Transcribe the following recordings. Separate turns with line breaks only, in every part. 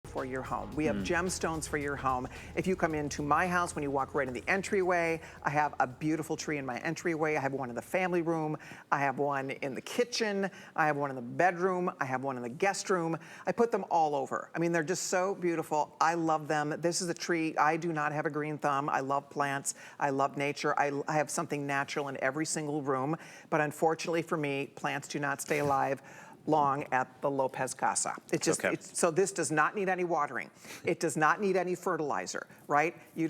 for your home. We have gemstones for your home. If you come into my house, when you walk right in the entryway, I have a beautiful tree in my entryway. I have one in the family room. I have one in the kitchen. I have one in the bedroom. I have one in the guest room. I put them all over. I mean, they're just so beautiful. I love them. This is a tree. I do not have a green thumb. I love plants. I love nature. I have something natural in every single room. But unfortunately for me, plants do not stay alive long at the Lopez Casa. It's just, so this does not need any watering. It does not need any fertilizer, right? You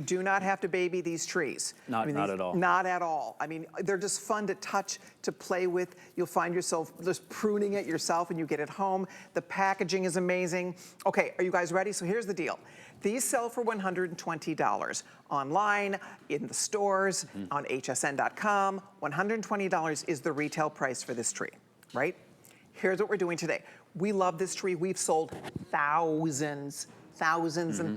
do not have to baby these trees.
Not at all.
Not at all. I mean, they're just fun to touch, to play with. You'll find yourself just pruning it yourself when you get it home. The packaging is amazing. Okay, are you guys ready? So here's the deal. These sell for $120 online, in the stores, on hsn.com. $120 is the retail price for this tree, right? Here's what we're doing today. We love this tree. We've sold thousands and thousands and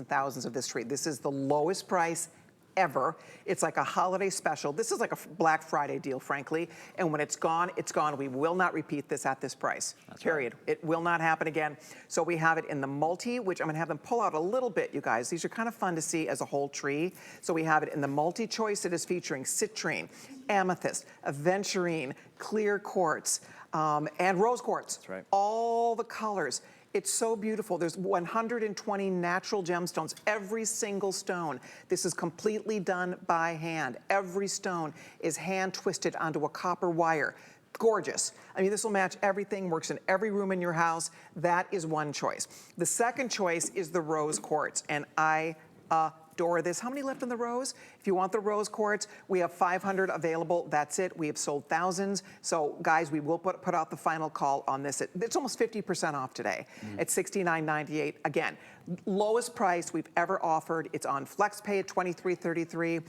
thousands of this tree. This is the lowest price ever. It's like a holiday special. This is like a Black Friday deal, frankly. And when it's gone, it's gone. We will not repeat this at this price, period. Right. It will not happen again. So we have it in the multi, which I'm gonna have them pull out a little bit, you guys. These are kind of fun to see as a whole tree. So we have it in the multi-choice. It is featuring citrine, amethyst, aventurine, clear quartz, and rose quartz.
That's right.
All the colors. It's so beautiful. There's 120 natural gemstones, every single stone. This is completely done by hand. Every stone is hand twisted onto a copper wire. Gorgeous. I mean, this will match everything, works in every room in your house. That is one choice. The second choice is the rose quartz, and I adore this. How many left in the rose? If you want the rose quartz, we have 500 available. That's it. We have sold thousands. So guys, we will put out the final call on this. It's almost 50% off today at $69.98. Again, lowest price we've ever offered. It's on FlexPay at $23.33.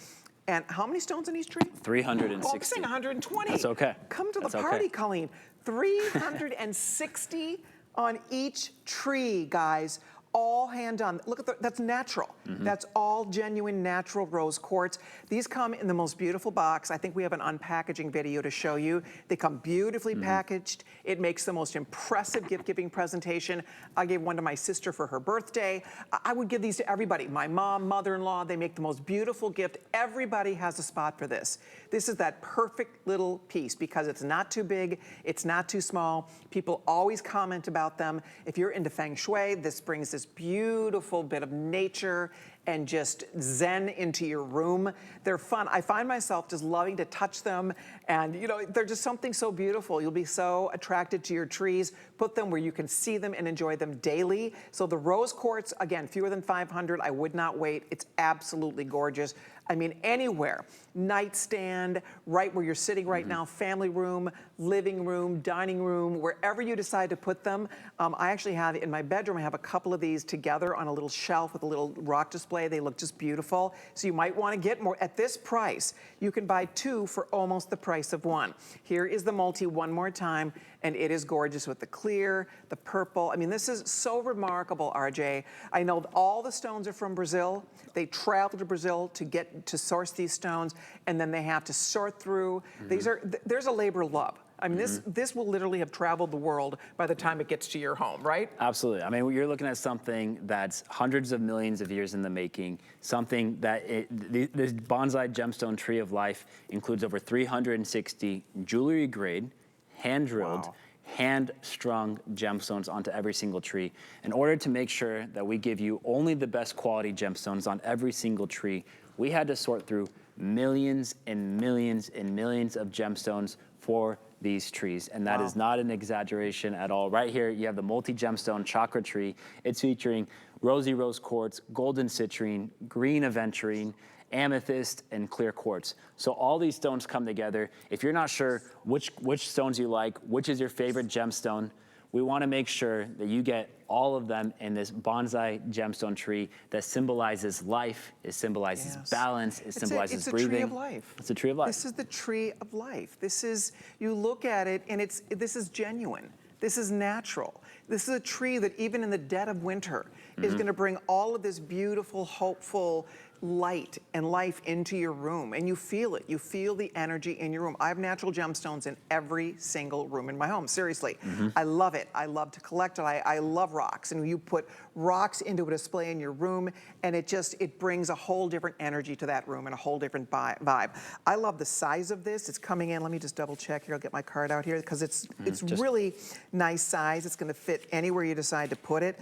And how many stones in each tree?
360.
Oh, I'm saying 120.
That's okay.
Come to the party, Colleen. 360 on each tree, guys. All hand done. Look at that's natural. That's all genuine natural rose quartz. These come in the most beautiful box. I think we have an unpackaging video to show you. They come beautifully packaged. It makes the most impressive gift-giving presentation. I gave one to my sister for her birthday. I would give these to everybody. My mom, mother-in-law, they make the most beautiful gift. Everybody has a spot for this. This is that perfect little piece because it's not too big, it's not too small. People always comment about them. If you're into feng shui, this brings this beautiful bit of nature and just zen into your room. They're fun. I find myself just loving to touch them, and you know, they're just something so beautiful. You'll be so attracted to your trees. Put them where you can see them and enjoy them daily. So the rose quartz, again, fewer than 500. I would not wait. It's absolutely gorgeous. I mean, anywhere, nightstand, right where you're sitting right now, family room, living room, dining room, wherever you decide to put them. I actually have, in my bedroom, I have a couple of these together on a little shelf with a little rock display. They look just beautiful. So you might want to get more. At this price, you can buy two for almost the price of one. Here is the multi one more time, and it is gorgeous with the clear, the purple. I mean, this is so remarkable, RJ. I know all the stones are from Brazil. They travel to Brazil to source these stones, and then they have to sort through. There's a labor of love. I mean, this will literally have traveled the world by the time it gets to your home, right?
Absolutely. I mean, you're looking at something that's hundreds of millions of years in the making, something that this bonsai gemstone tree of life includes over 360 jewelry grade, hand-drilled, hand-strung gemstones onto every single tree in order to make sure that we give you only the best quality gemstones on every single tree. We had to sort through millions and millions and millions of gemstones for these trees, and that is not an exaggeration at all. Right here, you have the multi-gemstone chakra tree. It's featuring rosy rose quartz, golden citrine, green aventurine, amethyst, and clear quartz. So all these stones come together. If you're not sure which stones you like, which is your favorite gemstone, we want to make sure that you get all of them in this bonsai gemstone tree that symbolizes life, it symbolizes balance, it symbolizes breathing.
It's a tree of life.
It's a tree of life.
This is the tree of life. This is, you look at it and this is genuine. This is natural. This is a tree that even in the dead of winter is going to bring all of this beautiful, hopeful, light and life into your room, and you feel it. You feel the energy in your room. I have natural gemstones in every single room in my home, seriously. I love it. I love to collect it. I love rocks, and you put rocks into a display in your room, and it brings a whole different energy to that room and a whole different vibe. I love the size of this. It's coming in, let me just double check here. I'll get my card out here, because it's really nice size. It's gonna fit anywhere you decide to put it.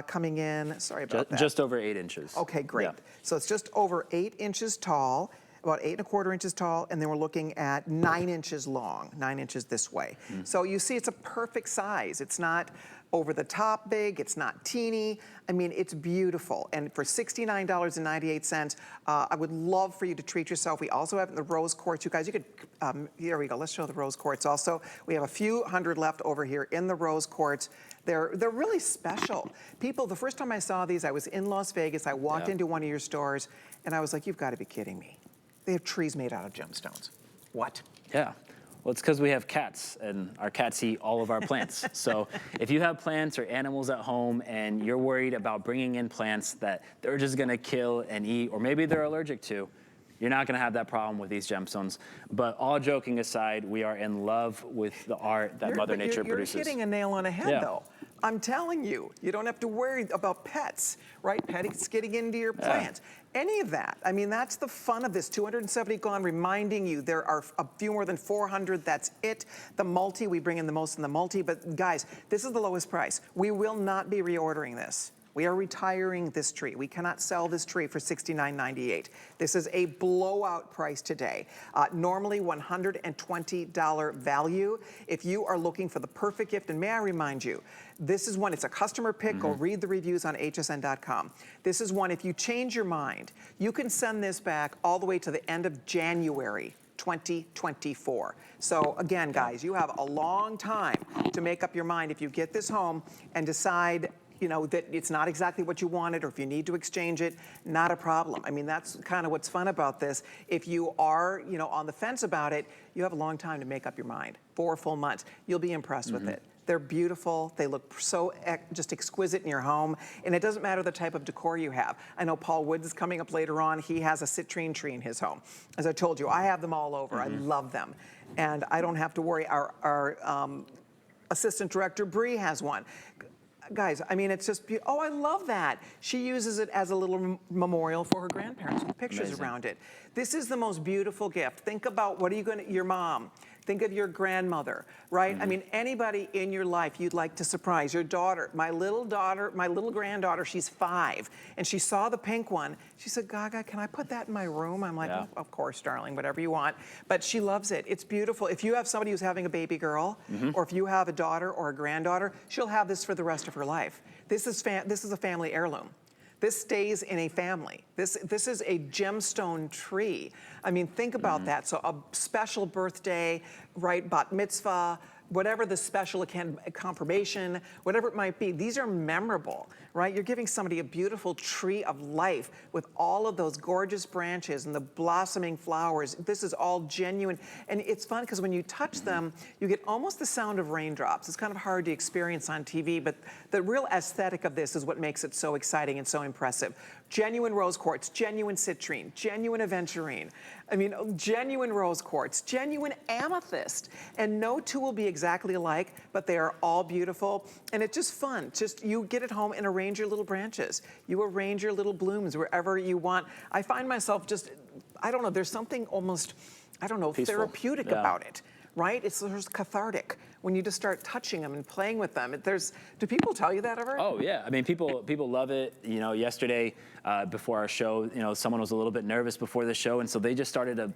Coming in, sorry about that.
Just over 8 inches.
Okay, great.
Yeah.
So it's just over 8 inches tall, about 8¼ inches tall, and then we're looking at 9 inches long, 9 inches this way. So you see, it's a perfect size. It's not over the top big, it's not teeny. I mean, it's beautiful. And for $69.98, I would love for you to treat yourself. We also have the rose quartz. You guys, you could, here we go. Let's show the rose quartz also. We have a few hundred left over here in the rose quartz. They're really special. People, the first time I saw these, I was in Las Vegas. I walked into one of your stores, and I was like, you've got to be kidding me. They have trees made out of gemstones. What?
Yeah. Well, it's because we have cats, and our cats eat all of our plants. So if you have plants or animals at home and you're worried about bringing in plants that they're just going to kill and eat, or maybe they're allergic to, you're not going to have that problem with these gemstones. But all joking aside, we are in love with the art that Mother Nature produces.
You're hitting a nail on the head, though. I'm telling you, you don't have to worry about pets, right? Pets getting into your plants. Any of that. I mean, that's the fun of this. 270 gone, reminding you there are a few more than 400. That's it. The multi, we bring in the most in the multi. But guys, this is the lowest price. We will not be reordering this. We are retiring this tree. We cannot sell this tree for $69.98. This is a blowout price today. Normally $120 value. If you are looking for the perfect gift, and may I remind you, this is one, it's a customer pick. Go read the reviews on hsn.com. This is one, if you change your mind, you can send this back all the way to the end of January 2024. So again, guys, you have a long time to make up your mind if you get this home and decide, you know, that it's not exactly what you wanted, or if you need to exchange it, not a problem. I mean, that's kind of what's fun about this. If you are, you know, on the fence about it, you have a long time to make up your mind. 4 full months. You'll be impressed with it. They're beautiful. They look so just exquisite in your home. And it doesn't matter the type of decor you have. I know Paul Woods is coming up later on. He has a citrine tree in his home. As I told you, I have them all over. I love them. And I don't have to worry. Our assistant director, Bree, has one. Guys, I mean, it's just, oh, I love that. She uses it as a little memorial for her grandparents with pictures around it. This is the most beautiful gift. Think about, what are you going to, your mom. Think of your grandmother, right? I mean, anybody in your life you'd like to surprise. Your daughter, my little granddaughter, she's 5, and she saw the pink one. She said, Gaga, can I put that in my room? I'm like, oh, of course, darling, whatever you want. But she loves it. It's beautiful. If you have somebody who's having a baby girl, or if you have a daughter or a granddaughter, she'll have this for the rest of her life. This is a family heirloom. This stays in a family. This is a gemstone tree. I mean, think about that. So a special birthday, right, bat mitzvah, whatever the special confirmation, whatever it might be, these are memorable, right? You're giving somebody a beautiful tree of life with all of those gorgeous branches and the blossoming flowers. This is all genuine. And it's fun because when you touch them, you get almost the sound of raindrops. It's kind of hard to experience on TV, but the real aesthetic of this is what makes it so exciting and so impressive. Genuine rose quartz, genuine citrine, genuine aventurine. I mean, genuine rose quartz, genuine amethyst. And no two will be exactly alike, but they are all beautiful. And it's just fun. Just, you get it home and arrange your little branches. You arrange your little blooms wherever you want. I find myself just, I don't know, there's something almost, I don't know,
peaceful,
therapeutic about it, right? It's just cathartic when you just start touching them and playing with them. Do people tell you that ever?
Oh yeah, I mean, people love it. You know, yesterday before our show, you know, someone was a little bit nervous before the show, and so they just started to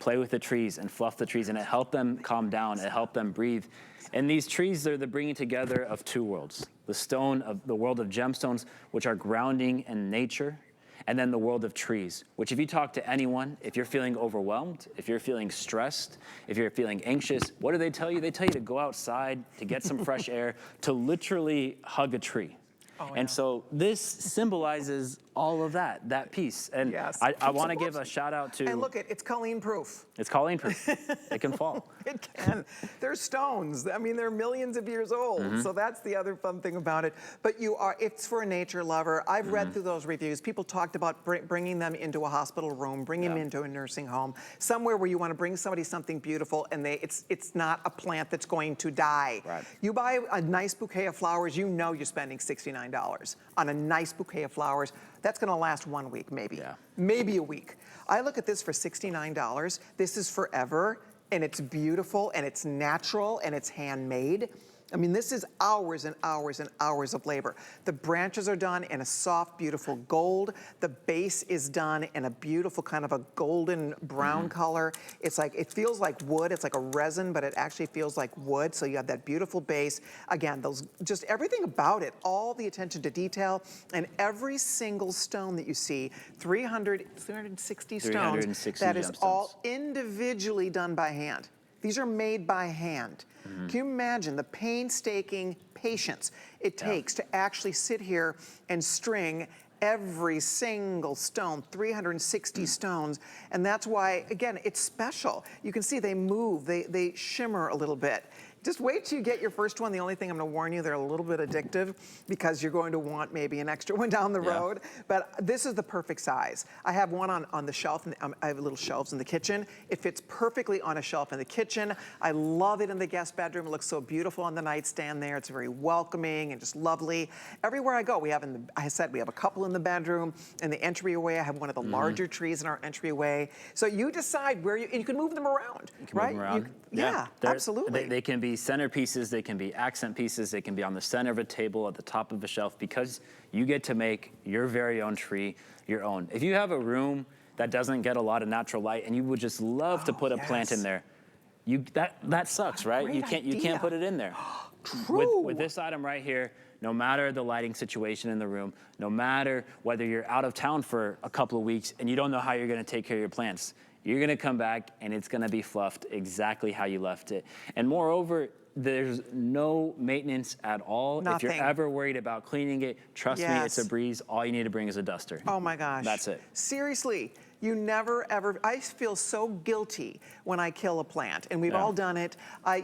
play with the trees and fluff the trees, and it helped them calm down. It helped them breathe. And these trees, they're the bringing together of 2 worlds: the world of gemstones, which are grounding in nature, and then the world of trees, which if you talk to anyone, if you're feeling overwhelmed, if you're feeling stressed, if you're feeling anxious, what do they tell you? They tell you to go outside, to get some fresh air, to literally hug a tree. Oh, and so this symbolizes all of that piece. And
Yes.
I want to give a shout out to.
And look, it's Colleen proof.
It's Colleen proof. It can fall.
It can. They're stones. I mean, they're millions of years old. So that's the other fun thing about it. But it's for a nature lover. I've read through those reviews. People talked about bringing them into a hospital room, bringing them into a nursing home, somewhere where you want to bring somebody something beautiful, and it's not a plant that's going to die.
Right.
You buy a nice bouquet of flowers, you know you're spending $69 on a nice bouquet of flowers. That's going to last 1 week, maybe.
Yeah.
Maybe a week. I look at this for $69. This is forever, and it's beautiful, and it's natural, and it's handmade. I mean, this is hours and hours and hours of labor. The branches are done in a soft, beautiful gold. The base is done in a beautiful kind of a golden brown color. It's like, it feels like wood. It's like a resin, but it actually feels like wood. So you have that beautiful base. Again, just everything about it, all the attention to detail, and every single stone that you see, 360 stones,
360
that is
gemstones.
all individually done by hand. These are made by hand. Can you imagine the painstaking patience it takes to actually sit here and string every single stone, 360 stones, and that's why, again, it's special. You can see they move, they shimmer a little bit. Just wait till you get your first one. The only thing I'm going to warn you, they're a little bit addictive because you're going to want maybe an extra one down the road. But this is the perfect size. I have one on the shelf. And I have little shelves in the kitchen. It fits perfectly on a shelf in the kitchen. I love it in the guest bedroom. It looks so beautiful on the nightstand there. It's very welcoming and just lovely. Everywhere I go, we have I said we have a couple in the bedroom. In the entryway, I have one of the larger trees in our entryway. So you decide where and you can move them around, right?
Move them around.
Yeah, absolutely.
They can be centerpieces, they can be accent pieces, they can be on the center of a table, at the top of a shelf, because you get to make your very own tree your own. If you have a room that doesn't get a lot of natural light and you would just love to put a plant in there, that sucks, right? You can't put it in there.
True.
With this item right here, no matter the lighting situation in the room, no matter whether you're out of town for a couple of weeks and you don't know how you're gonna take care of your plants, you're gonna come back and it's gonna be fluffed exactly how you left it. And moreover, there's no maintenance at all.
Nothing.
If you're ever worried about cleaning it, trust me, it's a breeze. All you need to bring is a duster.
Oh my gosh.
That's it.
Seriously, you never ever, I feel so guilty when I kill a plant, and we've all done it.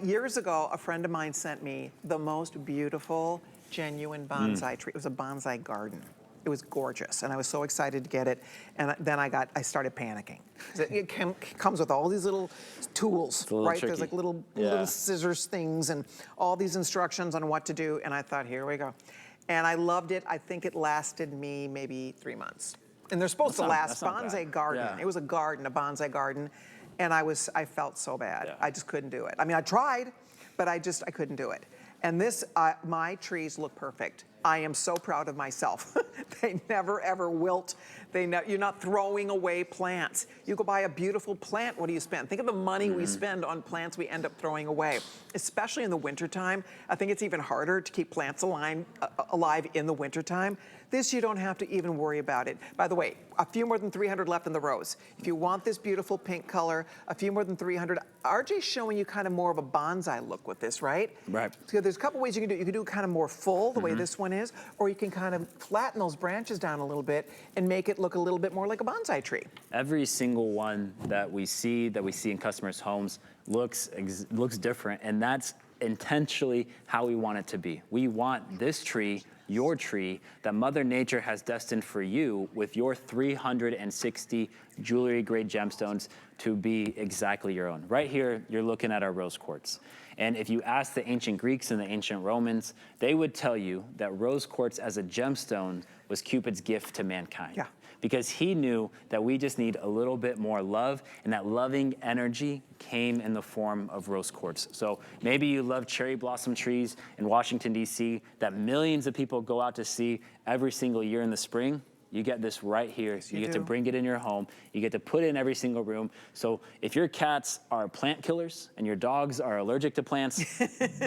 Years ago, a friend of mine sent me the most beautiful, genuine bonsai tree. It was a bonsai garden. It was gorgeous, and I was so excited to get it. And then I started panicking. It comes with all these little tools, right?
Tricky.
There's like little scissors things and all these instructions on what to do. And I thought, here we go. And I loved it. I think it lasted me maybe 3 months. And they're supposed to last. Bonsai garden.
Yeah.
It was a garden, a bonsai garden. And I felt so bad. I just couldn't do it. I mean, I tried, but I couldn't do it. And my trees look perfect. I am so proud of myself. They never ever wilt. You're not throwing away plants. You go buy a beautiful plant, what do you spend? Think of the money we spend on plants we end up throwing away, especially in the wintertime. I think it's even harder to keep plants alive in the wintertime. This, you don't have to even worry about it. By the way, a few more than 300 left in the rows. If you want this beautiful pink color, a few more than 300. RJ's showing you kind of more of a bonsai look with this, right?
Right.
So there's a couple ways you can do it. You can do it kind of more full, the way this one is, or you can kind of flatten those branches down a little bit and make it look a little bit more like a bonsai tree.
Every single one that we see in customers' homes looks different, and that's intentionally how we want it to be. We want this tree, your tree, that Mother Nature has destined for you with your 360 jewelry grade gemstones to be exactly your own. Right here, you're looking at our rose quartz. And if you ask the ancient Greeks and the ancient Romans, they would tell you that rose quartz as a gemstone was Cupid's gift to mankind.
Yeah.
Because he knew that we just need a little bit more love, and that loving energy came in the form of rose quartz. So maybe you love cherry blossom trees in Washington, D.C., that millions of people go out to see every single year in the spring. You get this right here.
Yes,
you
you
get
do.
to bring it in your home. You get to put it in every single room. So if your cats are plant killers and your dogs are allergic to plants,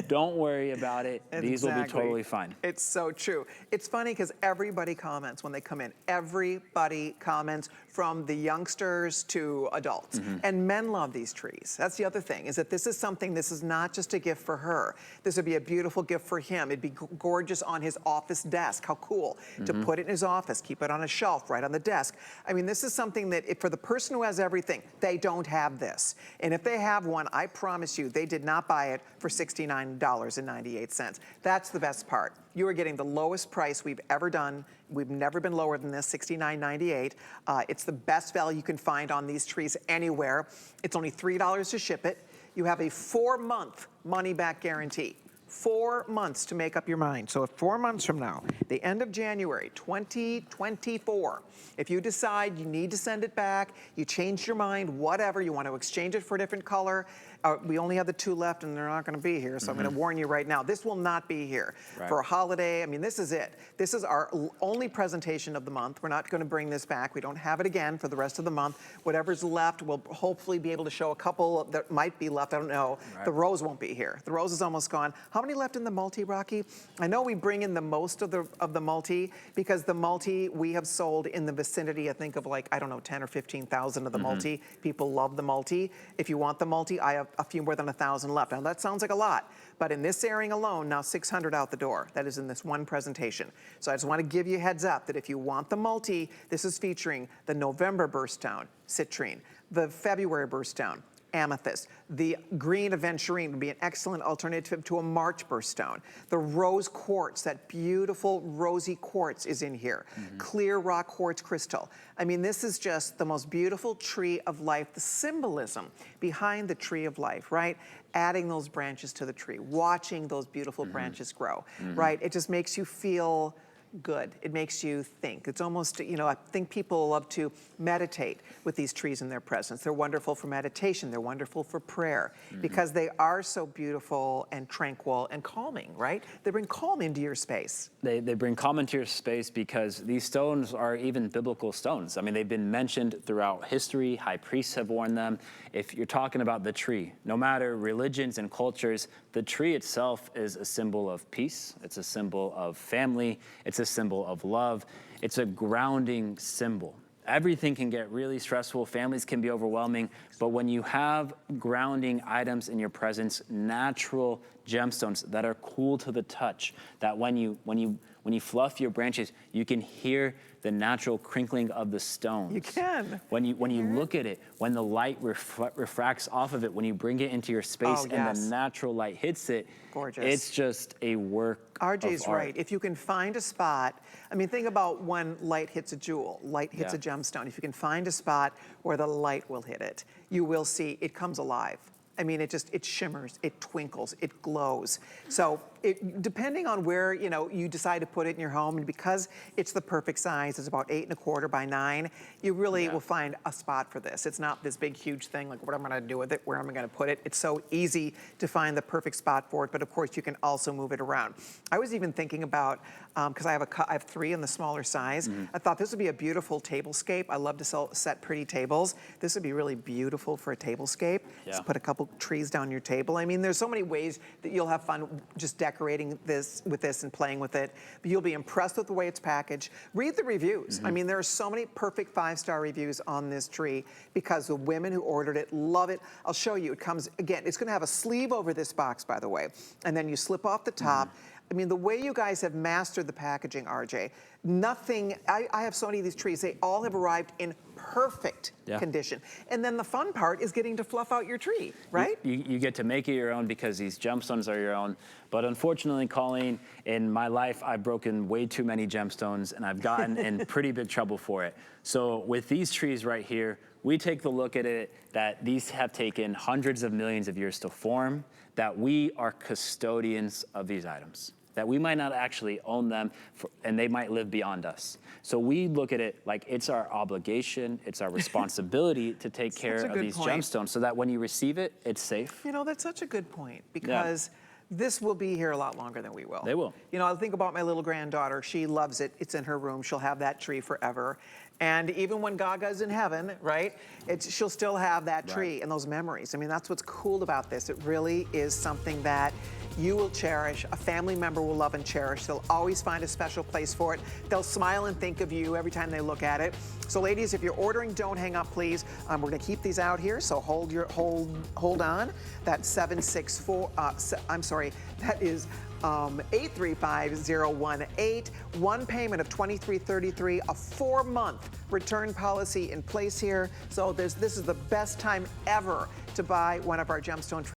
don't worry about it. These will be totally fine.
It's so true. It's funny because everybody comments when they come in. Everybody comments, from the youngsters to adults. And men love these trees. That's the other thing, is that this is not just a gift for her. This would be a beautiful gift for him. It'd be gorgeous on his office desk. How cool to put it in his office, keep it on a shelf, right on the desk. I mean, this is something that for the person who has everything, they don't have this. And if they have one, I promise you, they did not buy it for $69.98. That's the best part. You are getting the lowest price we've ever done. We've never been lower than this, $69.98. It's the best value you can find on these trees anywhere. It's only $3 to ship it. You have a 4-month money-back guarantee. 4 months to make up your mind. So if 4 months from now, the end of January 2024, if you decide you need to send it back, you change your mind, whatever, you want to exchange it for a different color, we only have the 2 left and they're not going to be here. So I'm going to warn you right now, this will not be here for a holiday. I mean, this is it. This is our only presentation of the month. We're not going to bring this back. We don't have it again for the rest of the month. Whatever's left, we'll hopefully be able to show a couple that might be left. I don't know. The rose won't be here. The rose is almost gone. How many left in the multi, Rocky? I know we bring in the most of the multi because the multi we have sold in the vicinity, I think, of like, I don't know, 10 or 15,000 of the multi. People love the multi. If you want the multi, I have a few more than 1,000 left. Now that sounds like a lot, but in this airing alone, now 600 out the door. That is in this one presentation. So I just want to give you a heads up that if you want the multi, this is featuring the November burst down, citrine, the February burst down, amethyst. The green Aventurine would be an excellent alternative to a March burststone. The rose quartz, that beautiful rosy quartz is in here. Clear rock quartz crystal. I mean, this is just the most beautiful tree of life, the symbolism behind the tree of life, right? Adding those branches to the tree, watching those beautiful branches grow, right? It just makes you feel good. It makes you think. It's almost, you know, I think people love to meditate with these trees in their presence. They're wonderful for meditation. They're wonderful for prayer because they are so beautiful and tranquil and calming, right? They bring calm into your space.
They bring calm into your space because these stones are even biblical stones. I mean, they've been mentioned throughout history. High priests have worn them. If you're talking about the tree, no matter religions and cultures, the tree itself is a symbol of peace. It's a symbol of family. It's a symbol of love. It's a grounding symbol. Everything can get really stressful. Families can be overwhelming. But when you have grounding items in your presence, natural gemstones that are cool to the touch, that when you fluff your branches, you can hear the natural crinkling of the stones.
You can.
When you look at it, when the light refracts off of it, when you bring it into your space and the natural light hits it,
gorgeous.
It's just a work
RJ's
of art.
right. If you can find a spot, I mean, think about when light hits a jewel, light hits a gemstone. If you can find a spot where the light will hit it, you will see it comes alive. I mean, it shimmers, it twinkles, it glows. So depending on where, you know, you decide to put it in your home, and because it's the perfect size, it's about 8 1/4 by 9, you really will find a spot for this. It's not this big, huge thing, like what am I gonna do with it, where am I gonna put it? It's so easy to find the perfect spot for it, but of course you can also move it around. I was even thinking about, because I have 3 in the smaller size, I thought this would be a beautiful tablescape. I love to set pretty tables. This would be really beautiful for a tablescape. Just put a couple trees down your table. I mean, there's so many ways that you'll have fun just decorating this and playing with it. But you'll be impressed with the way it's packaged. Read the reviews. I mean, there are so many perfect 5-star reviews on this tree because the women who ordered it love it. I'll show you. It comes, again, it's going to have a sleeve over this box, by the way, and then you slip off the top. I mean, the way you guys have mastered the packaging, RJ, nothing, I have so many of these trees, they all have arrived in perfect condition. And then the fun part is getting to fluff out your tree, right?
You get to make it your own because these gemstones are your own. But unfortunately, Colleen, in my life, I've broken way too many gemstones and I've gotten in pretty big trouble for it. So with these trees right here, we take the look at it that these have taken hundreds of millions of years to form, that we are custodians of these items, that we might not actually own them and they might live beyond us. So we look at it like it's our obligation, it's our responsibility to take care of these gemstones so that when you receive it, it's safe.
You know, that's such a good point because this will be here a lot longer than we will.
They will.
You know, I think about my little granddaughter. She loves it. It's in her room. She'll have that tree forever. And even when Gaga's in heaven, right, she'll still have that tree and those memories. I mean, that's what's cool about this. It really is something that you will cherish, a family member will love and cherish. They'll always find a special place for it. They'll smile and think of you every time they look at it. So ladies, if you're ordering, don't hang up, please. We're gonna keep these out here, so hold on. That's 764, I'm sorry, that is 835-018. One payment of $23.33, a 4-month return policy in place here. So this is the best time ever to buy one of our gemstone